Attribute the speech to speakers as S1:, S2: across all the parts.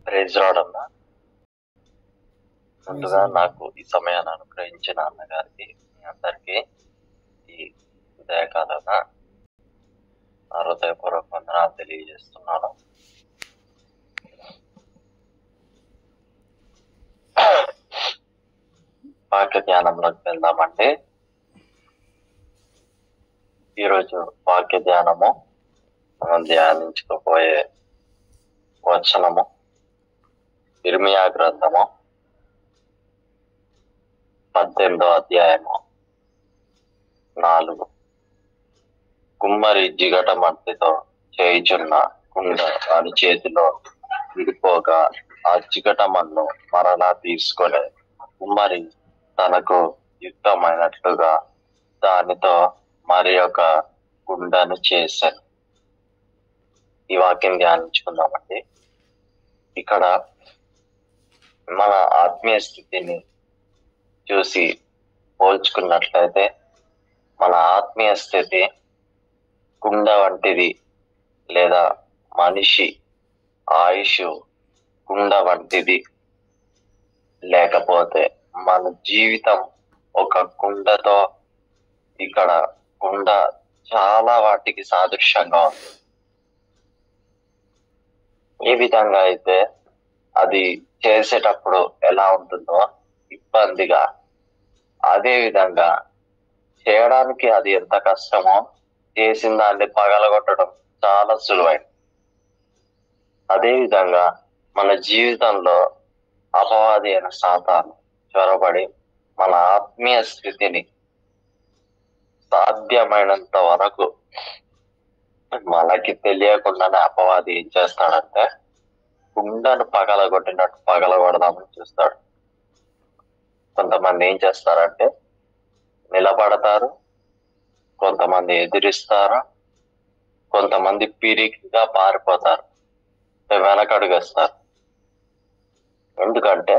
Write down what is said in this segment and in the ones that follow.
S1: Praise రావడన్నా ముందుగా నాకు ఈ సమయాన్ని అనుగ్రహించిన అన్నగారికి మీ అందరికీ ఈ ఉదయకాలన హృదయపూర్వక వందనాలు తెలియజేస్తున్నాను. వాక్య ధ్యానంలోకి వెళ్దామంటే ఈరోజు వాక్య ధ్యానము మనం ధ్యానించుకోబోయే వచనము ఇర్మియా గ్రంథము 18వ అధ్యాయము 4. కుమ్మరి జిగట మట్టితో చేయుచున్న కుండ వారి చేతిలో విడిపోగా ఆ జిగట మన్ను మరలా తీసుకొని కుమ్మరి తనకు యుక్తమైనట్లుగా దానితో మరి ఒక కుండను చేశాను. ఈ వాక్యం ధ్యానించుకుందామండి. ఇక్కడ మన ఆత్మీయ స్థితిని చూసి పోల్చుకున్నట్లయితే మన ఆత్మీయ స్థితి కుండ వంటిది, లేదా మనిషి ఆయుష్ కుండ వంటిది, లేకపోతే మన జీవితం ఒక కుండతో, ఇక్కడ కుండ చాలా వాటికి సాదృశ్యంగా ఉంది. ఈ విధంగా అయితే అది చేసేటప్పుడు ఎలా ఉంటుందో ఇబ్బందిగా, అదే విధంగా చేయడానికి అది ఎంత కష్టమో చేసిన దాన్ని పగలగొట్టడం చాలా సులువైంది. అదే విధంగా మన జీవితంలో అపవాది అయిన సాతాను చొరబడి మన ఆత్మీయ స్థితిని సాధ్యమైనంత వరకు మనకి తెలియకుండానే అపవాది ఏం చేస్తాడంటే కుండను పగలగొట్టినట్టు పగలగొడదామని చూస్తాడు. కొంతమంది ఏం చేస్తారంటే నిలబడతారు, కొంతమంది ఎదిరిస్తారు, కొంతమంది పిరికిగా పారిపోతారు, వెనకడుగేస్తారు. ఎందుకంటే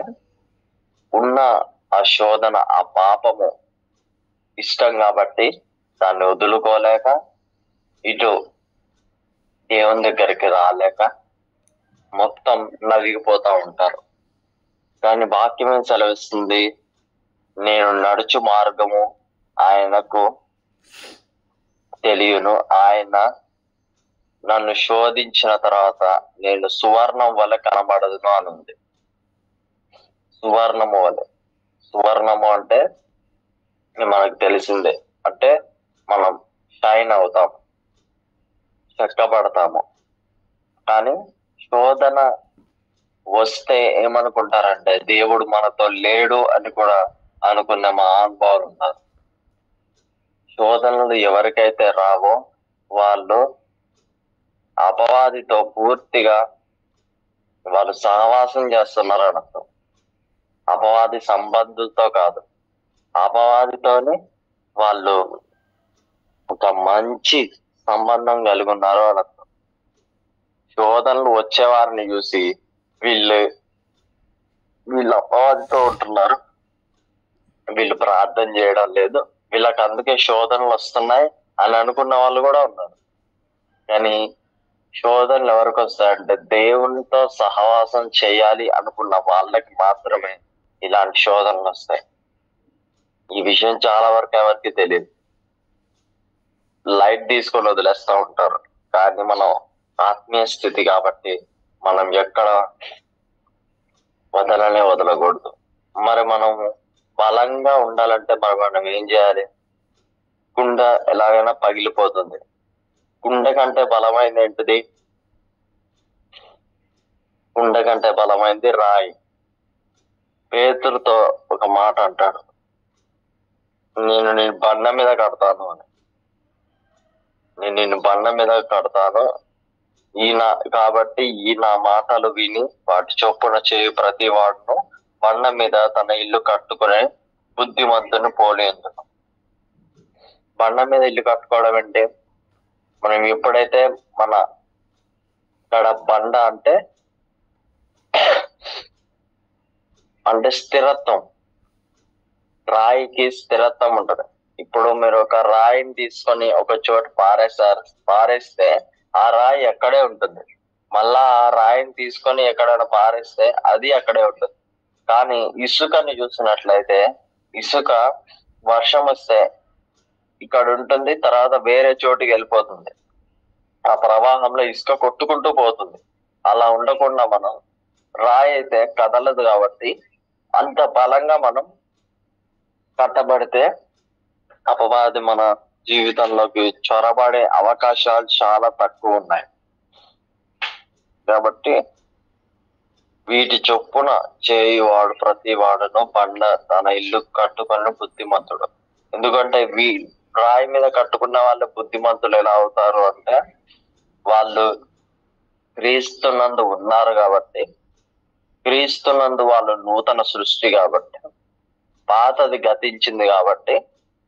S1: ఉన్న ఆ శోధన, ఆ పాపము ఇష్టం కాబట్టి దాన్ని వదులుకోలేక ఇటు దేవుని దగ్గరికి రాలేక మొత్తం నలిగిపోతా ఉంటారు. కానీ వాక్యం ఏం సెలవిస్తుంది? నేను నడుచు మార్గము ఆయనకు తెలియను, ఆయన నన్ను శోధించిన తర్వాత నేను సువర్ణం వల్ల కనబడదును అని ఉంది. సువర్ణము వల్ల, సువర్ణము అంటే మనకు తెలిసిందే, అంటే మనం షైన్ అవుతాము, చెక్కబడతాము. కానీ శోధన వస్తే ఏమనుకుంటారంటే దేవుడు మనతో లేడు అని కూడా అనుకునే మహానుభావులు ఉన్నారు. శోధనలు ఎవరికైతే రావో వాళ్ళు అపవాదితో పూర్తిగా వాళ్ళు సహవాసం చేస్తున్నారు అర్థం. అపవాది సంబంధులతో కాదు, అపవాదితోని వాళ్ళు ఒక మంచి సంబంధం కలిగి ఉన్నారు అని అర్థం. శోధనలు వచ్చేవారిని చూసి వీళ్ళు అపవాదితో ఉంటున్నారు, వీళ్ళు ప్రార్థన చేయడం లేదు, వీళ్ళకి అందుకే శోధనలు వస్తున్నాయి అని అనుకున్న వాళ్ళు కూడా ఉన్నారు. కానీ శోధనలు ఎవరికి వస్తాయంటే దేవునితో సహవాసం చేయాలి అనుకున్న వాళ్ళకి మాత్రమే ఇలాంటి శోధనలు వస్తాయి. ఈ విషయం చాలా వరకు ఎవరికి తెలియదు, లైట్ తీసుకొని వదిలేస్తూ ఉంటారు. కానీ మనం ఆత్మీయ స్థితి కాబట్టి మనం ఎక్కడ వదలకూడదు. మరి మనము బలంగా ఉండాలంటే మనం ఏం చేయాలి? కుండ ఎలాగైనా పగిలిపోతుంది. కుండ కంటే బలమైంది ఏంటిది? కుండ కంటే బలమైంది రాయి. పేతురుతో ఒక మాట అంటాడు, నేను బండ మీద కడతాను అని. నేను బండ మీద కడతాను, కాబట్టి ఈ నా మాటలు విని వాటి చొప్పున చేయు ప్రతి వాడును బండ మీద తన ఇల్లు కట్టుకునే బుద్ధిమంతుని పోలేందును. బండ మీద ఇల్లు కట్టుకోవడం అంటే మనం ఎప్పుడైతే మన ఇక్కడ బండ అంటే స్థిరత్వం, రాయికి స్థిరత్వం ఉంటది. ఇప్పుడు మీరు ఒక రాయిని తీసుకొని ఒక చోట పారేస్తే ఆ రాయి ఎక్కడే ఉంటుంది, మళ్ళా ఆ రాయిని తీసుకొని ఎక్కడైనా పారేస్తే అది అక్కడే ఉంటుంది. కానీ ఇసుకని చూసినట్లయితే ఇసుక వర్షం వస్తే ఇక్కడ ఉంటుంది, తర్వాత వేరే చోటుకి వెళ్ళిపోతుంది. ఆ ప్రవాహంలో ఇసుక కొట్టుకుంటూ పోతుంది. అలా ఉండకుండా మనం రాయి అయితే కదలదు కాబట్టి అంత బలంగా మనం కట్టబడితే అపవాది మన జీవితంలోకి చొరబడే అవకాశాలు చాలా తక్కువ ఉన్నాయి. కాబట్టి వీటి చొప్పున చేయువాడు ప్రతి వాడును బండ తన ఇల్లు కట్టుకొని బుద్ధిమంతుడు. ఎందుకంటే రాయి మీద కట్టుకున్న వాళ్ళు బుద్ధిమంతులు ఎలా అవుతారు అంటే, వాళ్ళు క్రీస్తునందు ఉన్నారు కాబట్టి, క్రీస్తునందు వాళ్ళు నూతన సృష్టి కాబట్టి, పాతది గతించింది కాబట్టి,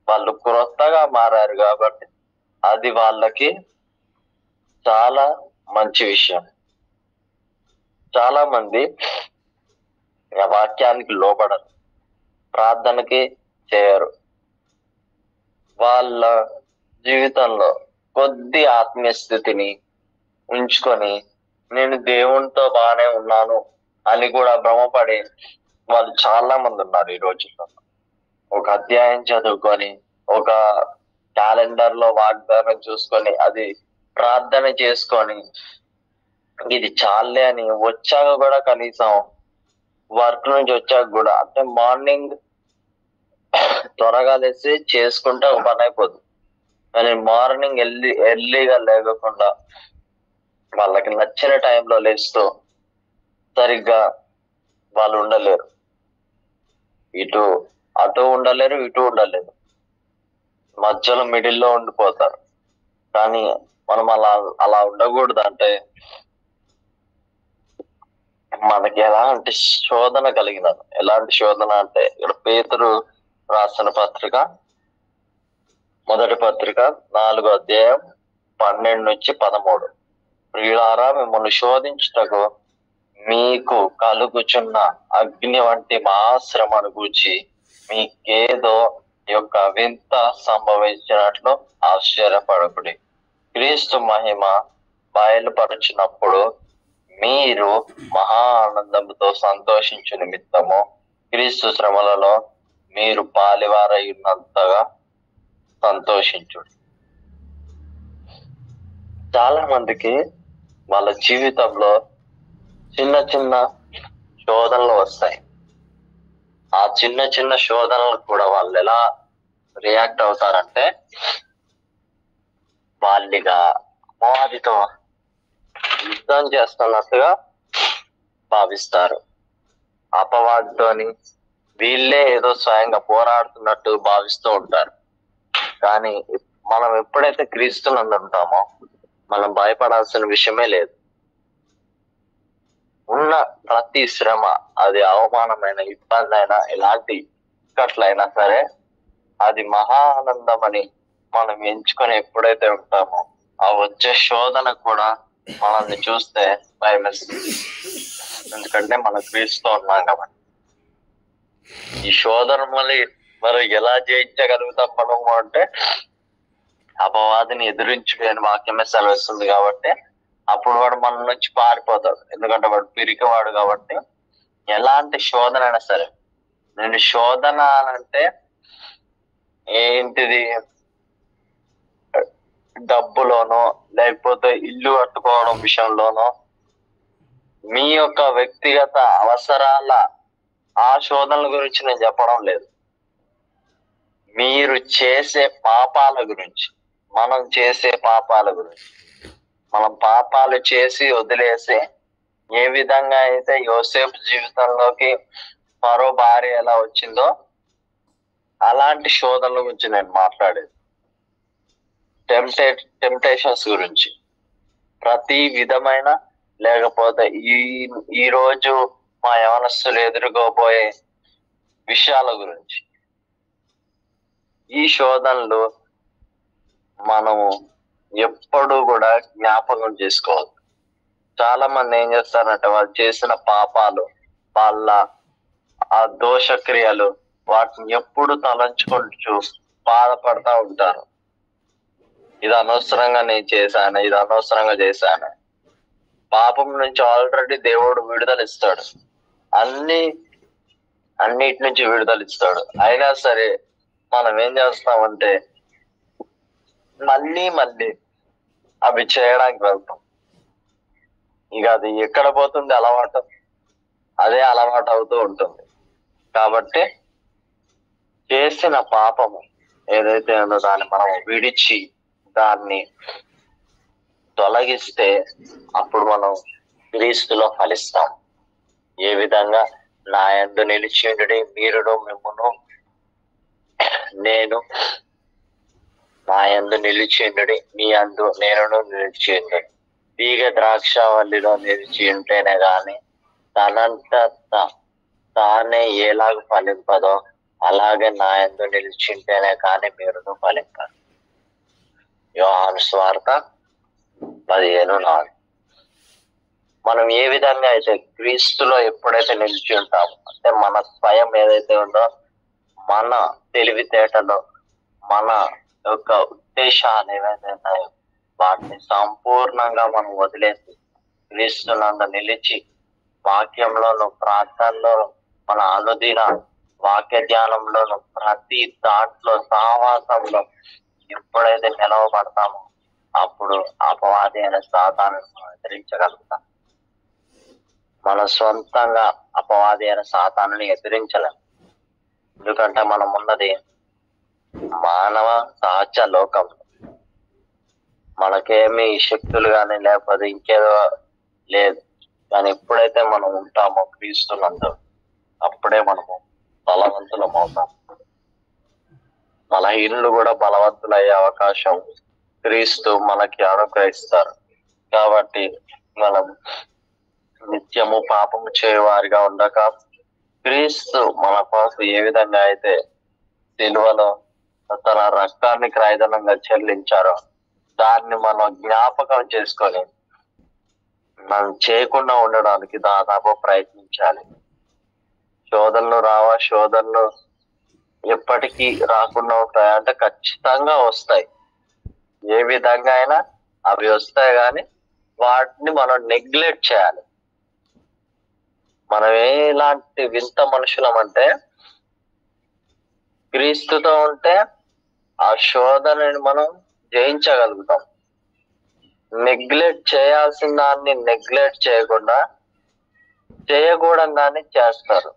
S1: వాళ్ళు క్రొత్తగా మారారు కాబట్టి అది వాళ్ళకి చాలా మంచి విషయం. చాలా మంది వాక్యానికి లోబడరు, ప్రార్థనకి చేయరు. వాళ్ళ జీవితంలో కొద్ది ఆత్మీయ స్థితిని ఉంచుకొని నేను దేవునితో బాగానే ఉన్నాను అని కూడా భ్రమపడి వాళ్ళు చాలా మంది ఉన్నారు ఈ రోజుల్లో. ఒక అధ్యాయం చదువుకొని, ఒక క్యాలెండర్ లో వాగ్దానం చూసుకొని, అది ప్రార్థన చేసుకొని ఇది చాలే అని వచ్చాక కూడా, కనీసం వర్క్ నుంచి వచ్చాక కూడా, అంటే మార్నింగ్ త్వరగా లేసి చేసుకుంటే ఒక పని అయిపోతుంది. కానీ మార్నింగ్ ఎర్లీగా లేకుండా వాళ్ళకి నచ్చిన టైంలో లేస్తూ సరిగ్గా వాళ్ళు ఉండలేరు. అటు ఉండలేరు, ఇటు ఉండలేరు, మధ్యలో మిడిల్లో ఉండిపోతారు. కానీ మనం అలా ఉండకూడదు. అంటే మనకి ఎలాంటి శోధన కలిగినది. ఎలాంటి శోధన అంటే, ఇక్కడ పేతురు రాసిన పత్రిక, మొదటి పత్రిక 4వ అధ్యాయం 12-13. ప్రియులారా, మిమ్మల్ని శోధించుటకు మీకు కలుగుచున్న అగ్ని వంటి మహాశ్రమను గూర్చి మీకేదో యొక్క వింత సంభవించినట్లు ఆశ్చర్యపడకుడి. క్రీస్తు మహిమ బయలుపరచినప్పుడు మీరు మహా ఆనందముతో సంతోషించు నిమిత్తము క్రీస్తు శ్రమలలో మీరు పాలివారై ఉన్నంతగా సంతోషించుడు. చాలా మందికి వాళ్ళ జీవితంలో చిన్న చిన్న శోధనలు వస్తాయి. ఆ చిన్న చిన్న శోధనలకు కూడా వాళ్ళు ఎలా రియాక్ట్ అవుతారంటే, వాళ్ళిగా అపవాదితో యుద్ధం చేస్తున్నట్టుగా భావిస్తారు. అపవాదితోని వీళ్ళే ఏదో స్వయంగా పోరాడుతున్నట్టు భావిస్తూ ఉంటారు. కానీ మనం ఎప్పుడైతే క్రీస్తునందు ఉంటామో మనం భయపడాల్సిన విషయమే లేదు. ఉన్న ప్రతి శ్రమ, అది అవమానమైన, ఇబ్బంది అయినా, ఎలాంటి ఇక్కట్లయినా సరే, అది మహా ఆనందం అని మనం ఎంచుకొని ఎప్పుడైతే ఉంటామో, ఆ వచ్చే శోధన కూడా మనల్ని చూస్తే భయమేస్తుంది. ఎందుకంటే మనం క్రీస్తు ఉన్నాం కాబట్టి. ఈ శోధన మరి ఎలా జయించగలుగుతాం మనము అంటే, అపవాదిని ఎదిరించుడు అని వాక్యమే సెలవిస్తుంది కాబట్టి అప్పుడు వాడు మన నుంచి పారిపోతాడు. ఎందుకంటే వాడు పిరికివాడు కాబట్టి. ఎలాంటి శోధన అయినా సరే, నేను శోధన అంటే ఏంటిది, డబ్బులోనో లేకపోతే ఇల్లు కట్టుకోవడం విషయంలోనో, మీ యొక్క వ్యక్తిగత అవసరాల ఆ శోధనల గురించి నేను చెప్పడం లేదు. మీరు చేసే పాపాల గురించి, మనం చేసే పాపాల గురించి, మనం పాపాలు చేసి వదిలేసి ఏ విధంగా అయితే యోసేపు జీవితంలోకి మరో భార్య ఎలా వచ్చిందో అలాంటి శోధనల గురించి నేను మాట్లాడేది. టెంప్టేషన్స్ గురించి, ప్రతి విధమైన, లేకపోతే ఈ రోజు మా యవనస్తులు ఎదుర్కోబోయే విషయాల గురించి. ఈ శోధనలు మనము ఎప్పుడు కూడా జ్ఞాపకం చేసుకోవద్దు. చాలా మంది ఏం చేస్తారంటే, వాళ్ళు చేసిన పాపాలు, వాళ్ళ ఆ దోషక్రియలు, వాటిని ఎప్పుడు తలంచుకుంటూ బాధపడతా ఉంటారు. ఇది అనవసరంగా నేను చేశాను, ఇది అనవసరంగా చేశాను. పాపం నుంచి ఆల్రెడీ దేవుడు విడుదల ఇస్తాడు, అన్నిటి నుంచి విడుదల ఇస్తాడు. అయినా సరే మనం ఏం చేస్తామంటే మళ్ళీ మళ్ళీ అవి చేయడానికి వెళ్తాం. ఇక అది ఎక్కడ పోతుంది, అలవాటు అదే అలవాటు అవుతూ ఉంటుంది. కాబట్టి చేసిన పాపము ఏదైతే ఉందో దాన్ని మనం విడిచి దాన్ని తొలగిస్తే అప్పుడు మనం క్రీస్తులో ఫలిస్తాం. ఏ విధంగా? నా యందు నిలిచియుండుడి, మీరును మిమ్మును నేను నా యందు నిలిచియుండుడి, మీ యందు నేనును నిలిచియుండుడి. తీగ ద్రాక్షవల్లిలో నిలిచి ఉంటేనే గాని తనంత తానే ఎలాగ ఫలింపదో అలాగే నా యందు నిలిచింటేనే కానీ మీరును ఫలింపరు. యోహాను సువార్త 15:4. మనం ఏ విధంగా అయితే క్రీస్తులో ఎప్పుడైతే నిలిచి ఉంటామో, అంటే మన స్వయం ఏదైతే ఉందో, మన తెలివితేటలో మన యొక్క ఉద్దేశాలు ఏవైతే ఉన్నాయో వాటిని సంపూర్ణంగా మనం వదిలేసి క్రీస్తునందు నిలిచి వాక్యంలోను, ప్రార్థనలో, మన అనుదిన వాక్య ధ్యానంలోను, ప్రతి దాంట్లో, సహవాసంలో ఎప్పుడైతే నిలవబడతామో అప్పుడు అపవాది అయిన సాతాను ఎదిరించగలుగుతాం. మన సొంతంగా అపవాది అయిన సాతానుని ఎదిరించలేం. ఎందుకంటే మనం ఉన్నది మానవ సహజ లోకం. మనకేమి శక్తులు కానీ లేకపోతే ఇంకేదో లేదు. కానీ ఎప్పుడైతే మనం ఉంటామో క్రీస్తునందు అప్పుడే మనము బలవంతులం అవుతాం. బలహీనులు కూడా బలవంతులయ్యే అవకాశం క్రీస్తు మనకి అనుగ్రహిస్తారు. కాబట్టి మనం నిత్యము పాపము చేయవారిగా ఉండక క్రీస్తు మన కోసం ఏ విధంగా అయితే సిలువలో తన రక్తాన్ని క్రయధనంగా చెల్లించారో దాన్ని మనం జ్ఞాపకం చేసుకొని మనం చేయకుండా ఉండడానికి దాదాపు ప్రయత్నించాలి. శోధనలు రావా? శోధనలు ఎప్పటికీ రాకుండా ఉంటాయి అంటే ఖచ్చితంగా వస్తాయి. ఏ విధంగా అయినా అవి వస్తాయి, కానీ వాటిని మనం నెగ్లెక్ట్ చేయాలి. మనం ఎలాంటి వింత మనుషులం అంటే క్రీస్తుతో ఉంటే ఆ శోధనని మనం జయించగలుగుతాం. నెగ్లెక్ట్ చేయాల్సిన దాన్ని నెగ్లెక్ట్ చేయకుండా చేయకూడని దాన్ని చేస్తారు.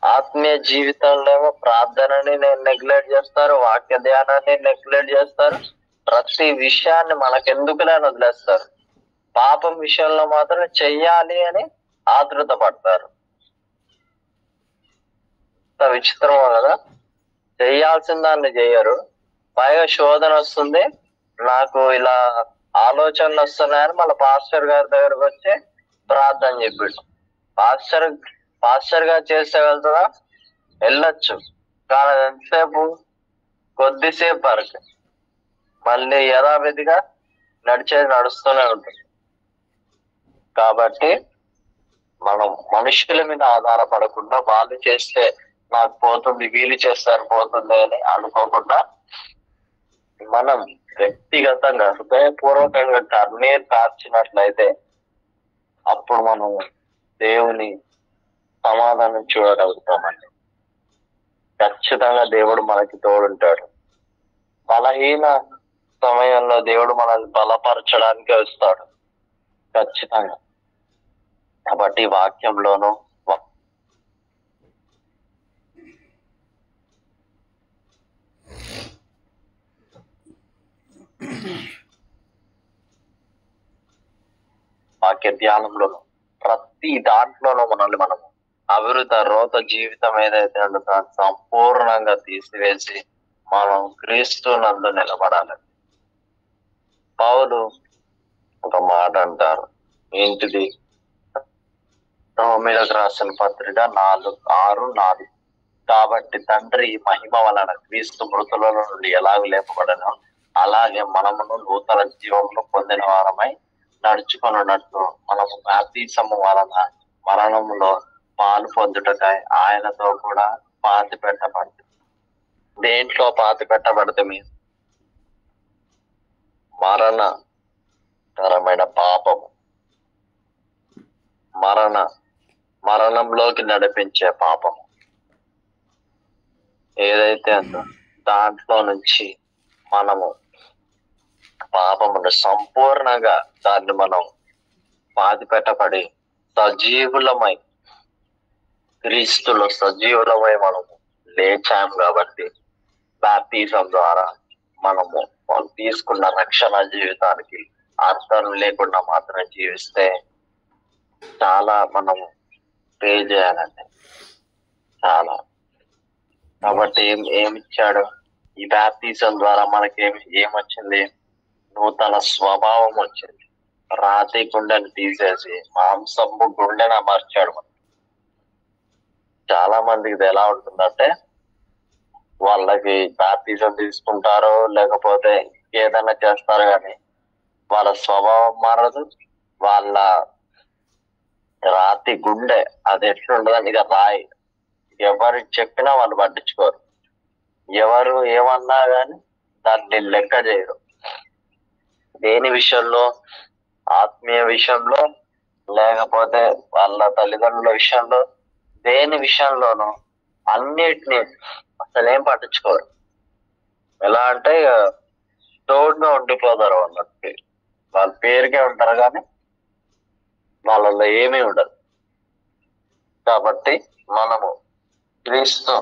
S1: ఆత్మీయ జీవితంలో ఏమో ప్రార్థనని నెగ్లెక్ట్ చేస్తారు, వాక్య ధ్యానాన్ని నెగ్లెక్ట్ చేస్తారు, ప్రతి విషయాన్ని మనకెందుకులే వదిలేస్తారు. పాపం విషయంలో మాత్రం చెయ్యాలి అని ఆతృత పడతారు. విచిత్రమో కదా, చెయ్యాల్సిన దాన్ని చెయ్యరు, పైగా శోధన వస్తుంది, నాకు ఇలా ఆలోచనలు వస్తున్నాయని మళ్ళీ పాస్టర్ గారి దగ్గరకు వచ్చి ప్రార్థన చెప్పిండు. పాస్టర్ గారు చేస్తే వెళ్తుందా? వెళ్ళొచ్చు, కానీ ఎంతసేపు? కొద్దిసేపు వరకు. మళ్ళీ యథావిధిగా నడిచేది నడుస్తూనే ఉంటుంది. కాబట్టి మనం మనుషుల మీద ఆధారపడకుండా వాళ్ళు చేస్తే నాకు పోతుంది, వీలు చేస్తారు పోతుంది అని అనుకోకుండా మనం వ్యక్తిగతంగా హృదయపూర్వకంగా కన్నీరు కార్చినట్లయితే అప్పుడు మనం దేవుని సమాధానం చూడగలుగుతామండి. ఖచ్చితంగా దేవుడు మనకి తోడుంటాడు. బలహీన సమయంలో దేవుడు మనల్ని బలపరచడానికి వస్తాడు ఖచ్చితంగా. కాబట్టి వాక్యంలోను వాక్య ధ్యానంలోను ప్రతి దాంట్లోనూ మనల్ని మనము అవిరుత రోత జీవితం ఏదైతే ఉంటుందో సంపూర్ణంగా తీసివేసి మనం క్రీస్తు నందు నిలబడాలి. పౌలు ఒక మాట అంటారు, ఏంటిది? రోమీయులకు రాసిన పత్రిక 4:6-4. కాబట్టి తండ్రి మహిమ వలన క్రీస్తు మృతులలో నుండి ఎలాగ లేపబడను అలాగే మనమును నూతన జీవంలో పొందిన వారమై నడుచుకొనున్నట్లు మనము బాప్తిసము వలన మరణంలో పాలు పొందుటకై ఆయనతో కూడా పాతి పెట్టబడుతుంది. దేంట్లో పాతి పెట్టబడితే మీరు? మరణ కరమైన పాపము, మరణంలోకి నడిపించే పాపము ఏదైతే ఉందో దాంట్లో నుంచి మనము పాపమును సంపూర్ణంగా దాన్ని మనం పాతిపెట్టబడి సజీవులమై, క్రీస్తులో సజీవులమై మనము లేచాం కాబట్టి బాప్టిజం ద్వారా మనము తీసుకున్న రక్షణ జీవితానికి అర్థం లేకుండా మాత్రం జీవిస్తే చాలా మనము పే చేయాలండి, చాలా. కాబట్టి ఏమిచ్చాడు? ఈ బాప్టిజం ద్వారా ఏమొచ్చింది? నూతన స్వభావం వచ్చింది. రాతి గుండెని తీసేసి మాంసము గుండెని అమర్చాడు. చాలా మందికి ఇది ఎలా ఉంటుందంటే, వాళ్ళకి బాప్టిజం తీసుకుంటారో లేకపోతే ఏదైనా చేస్తారు కానీ వాళ్ళ స్వభావం మారదు. వాళ్ళ రాతి గుండె అది ఎట్లుండదని ఇక రాయి, ఎవరికి చెప్పినా వాళ్ళు పట్టించుకోరు. ఎవరు ఏమన్నా కానీ దాన్ని లెక్క చేయరు. దేని విషయంలో? ఆత్మీయ విషయంలో, లేకపోతే వాళ్ళ తల్లిదండ్రుల విషయంలో, దేని విషయంలోనూ అన్నిటినీ అసలేం పట్టించుకోరు. ఎలా అంటే తోడుగా ఉండిపోతారు అన్నట్టు. వాళ్ళ పేరుకే ఉంటారు కానీ వాళ్ళలో ఏమీ ఉండదు. కాబట్టి మనము క్రీస్తు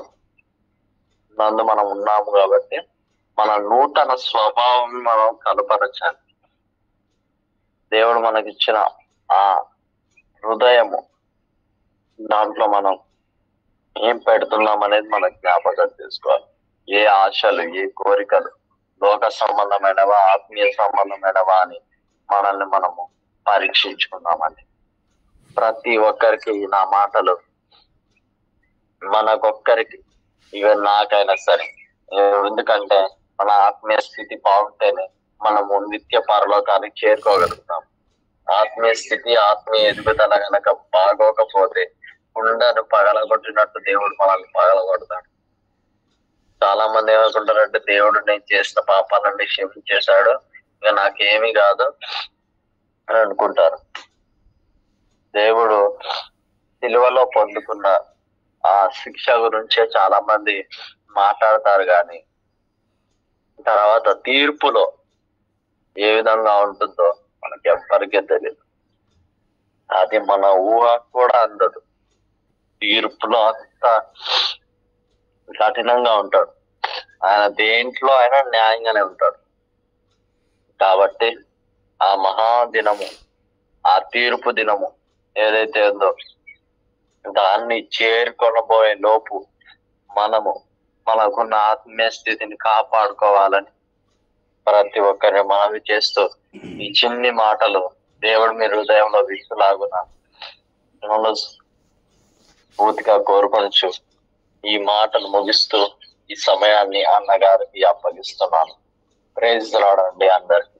S1: నందు మనం ఉన్నాము కాబట్టి మన నూతన స్వభావం మనం కనపరచాలి. దేవుడు మనకిచ్చిన ఆ హృదయము, దాంట్లో మనం ఏం పెడుతున్నాం అనేది మనం జ్ఞాపకం చేసుకోవాలి. ఏ ఆశలు, ఏ కోరికలు లోక సంబంధమైనవా, ఆత్మీయ సంబంధమైనవా అని మనల్ని మనము పరీక్షించుకున్నామండి. ప్రతి ఒక్కరికి నా మాటలు, మనకొక్కరికి, ఇక నాకైనా సరే, ఎందుకంటే మన ఆత్మీయ స్థితి బాగుంటేనే మనము నిత్య పరలోకానికి చేరుకోగలుగుతాం. ఆత్మీయ స్థితి, ఆత్మీయ ఎదుగుదల కనుక బాగోకపోతే కుండను పగలగొట్టినట్టు దేవుడు మనల్ని పగలగొడతాడు. చాలా మంది ఏమనుకుంటారంటే, దేవుడు నేను చేసిన పాపాలన్నీ క్షమించేశాడు, ఇక నాకేమీ కాదు అని అనుకుంటారు. దేవుడు సిలువలో పొందుకున్న ఆ శిక్ష గురించే చాలా మంది మాట్లాడతారు కానీ తర్వాత తీర్పులో ఏ విధంగా ఉంటుందో మనకి ఎవ్వరికీ తెలియదు. అది మన ఊహ కూడా అందదు. తీర్పులో అంత కఠినంగా ఉంటాడు ఆయన, దేంట్లో అయినా న్యాయంగానే ఉంటాడు. కాబట్టి ఆ మహాదినము, ఆ తీర్పు దినము ఏదైతే ఉందో దాన్ని చేరుకొనబోయే లోపు మనకున్న ఆత్మీయ స్థితిని కాపాడుకోవాలని ప్రతి ఒక్కరిని మనవి చేస్తూ ఈ చిన్ని మాటలు దేవుడు మీ హృదయంలో విసులాగున పూర్తిగా కోరుకొనచ్చు ఈ మాటలు ముగిస్తూ ఈ సమయాన్ని అన్నగారికి అప్పగిస్తున్నాను. ప్రైజ్ ది లార్డ్ అండి అందరికి.